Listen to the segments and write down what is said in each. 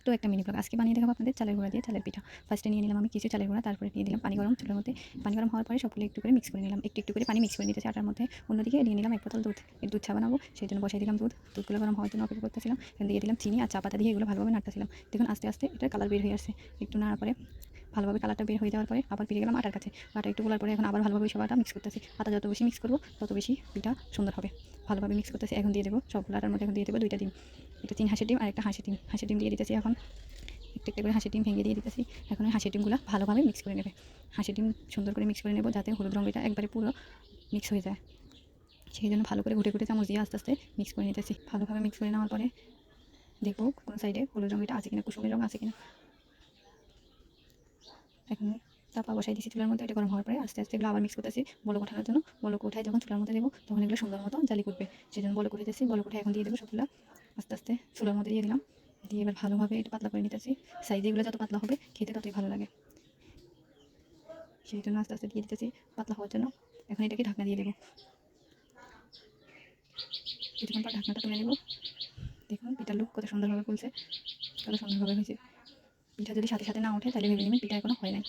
তো একটা mini blog আজকে বানিয়ে দেখাবো আপনাদের চালের গুঁড়া দিয়ে চালের পিঠা। ফার্স্টে নিয়ে নিলাম আমি কিছু চালের গুঁড়া, তারপরে দিয়ে দিলাম পানি গরম চুলার মধ্যে। পানি গরম হওয়ার পরে সবগুলো একটু করে মিক্স করে নিলাম, একটু একটু করে পানি মিক্স করে নিতেছি আটার মধ্যে। অন্যদিকে নিয়ে নিলাম এক বোতল দুধ, এর দুধ চা বানাবো সেই জন্য বসাই দিলাম দুধগুলো গরম হওয়ার জন্য অপেক্ষা করতেছিলাম। এখানে দিয়ে দিলাম চিনি আর চা পাতা দিয়ে এগুলো ভালোভাবে নাড়তেছিলাম। দেখুন আস্তে আস্তে এটার কালার বের হয়ে আসছে, একটু নাড়ার পরে ভালোভাবে কালারটা বের হয়ে যাওয়ার পরে আবার ফিরে গেলাম আটার কাছে। আটা একটু গোলার পরে এখন আবার ভালোভাবে সব আটা মিক্স করতেছি। আটা যত বেশি মিক্স করবো তত বেশি পিঠা সুন্দর হবে। ভালোভাবে মিক্স করতেছি। এখন দিয়ে দেবো সবগুলো আটার মধ্যে, এখন দিয়ে দেবো দুইটা ডিম, একটা 3 হাঁসের ডিম আর একটা হাঁসের ডিম দিয়ে দিতেছি। এখন একটু একটা করে হাঁসের ডিম ভেঙে দিয়ে দিতেছি। এখন ওই হাঁসের ডিমগুলো ভালোভাবে মিক্স করে নেবে। হাঁসের ডিম সুন্দর করে মিক্স করে নেব যাতে হলুদ রঙটা একবারে পুরো মিক্স হয়ে যায়। সেই জন্য ভালো করে ঘুটে ঘুটে চামচ দিয়ে আস্তে আস্তে মিক্স করে নিতেছি। ভালোভাবে মিক্স করে নেওয়ার পরে দেখবো কোনো সাইডে হলুদ রঙটা আছে কিনা, কুসুমের রঙ আছে কিনা। এখন চাপা বসাই দিয়েছি চুলার মধ্যে। এটা গরম হওয়ার পরে আস্তে আস্তে এগুলো আবার মিক্স করতেছি বলক ওঠানোর জন্য। বলক উঠায় যখন চুলার মধ্যে দেবো তখন এগুলো সুন্দর মতো জালি করবে, সেই জন্য বলক উঠেছি। বলক উঠে এখন দিয়ে দেবো সবগুলো আস্তে আস্তে চুলার মধ্যে দিয়ে দিলাম। দিয়ে এবার ভালোভাবে এটা পাতলা করে নিতেছি। সাইজ এগুলো যত পাতলা হবে খেতে ততই ভালো লাগে, সেই জন্য আস্তে আস্তে দিয়ে দিতেছি পাতলা হওয়ার জন্য। এখন এটাকে ঢাকনা দিয়ে দেবো। কিছুক্ষণ পর ঢাকনাটা তুলে নেব। দেখুন পিঠার লুক কত সুন্দরভাবে ফুলছে, কত সুন্দরভাবে হয়েছে। পিঠা যদি সাথে সাথে না ওঠে তাহলে ভেবে নেবেন পিঠা এখনো হয় নাই।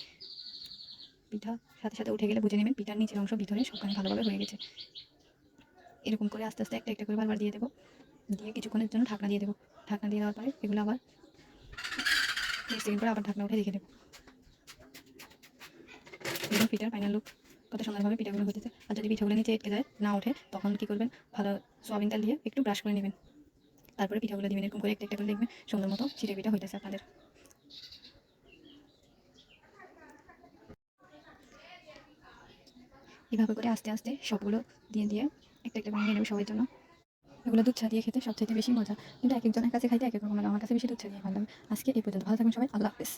পিঠা সাথে সাথে উঠে গেলে বুঝে নেবেন পিঠার নিচের অংশ ভিতরে সবখানে ভালোভাবে হয়ে গেছে। এরকম করে আস্তে আস্তে একটা একটা করে বারবার দিয়ে দেবো। দিয়ে কিছুক্ষণের জন্য ঢাকনা দিয়ে দেবো। ঢাকনা দিয়ে দেওয়ার পরে এগুলো আবার 30 সেকেন্ড পরে আবার ঢাকনা উঠে রেখে দেবো। দেখুন পিঠার ফাইনাল লুক কত সুন্দরভাবে পিঠাগুলো হতেছে। আর যদি পিঠাগুলো নিচে এঁটকে যায় না ওঠে তখন কী করবেন, ভালো সোয়াবিন তেল দিয়ে একটু ব্রাশ করে নেবেন, তারপরে পিঠাগুলো দিবেন। এরকম করে একটা একটা করে দেখবেন সুন্দর মতো চিড়ে পিঠা হইতেছে আপনাদের। এভাবে করে আস্তে আস্তে সবগুলো দিয়ে দিয়ে একটা একটা করে নিয়ে নেবে সবার জন্য। এগুলো দুধ চা দিয়ে খেতে সবচেয়ে বেশি মজা, কিন্তু এক একজনের কাছে খাইতে এক এক রকম লাগে। আমার কাছে বেশি দুধ চা দিয়ে ভালো লাগে। আজকে এই পর্যন্ত, ভালো থাকবেন সবাই, আল্লাহ হাফেজ।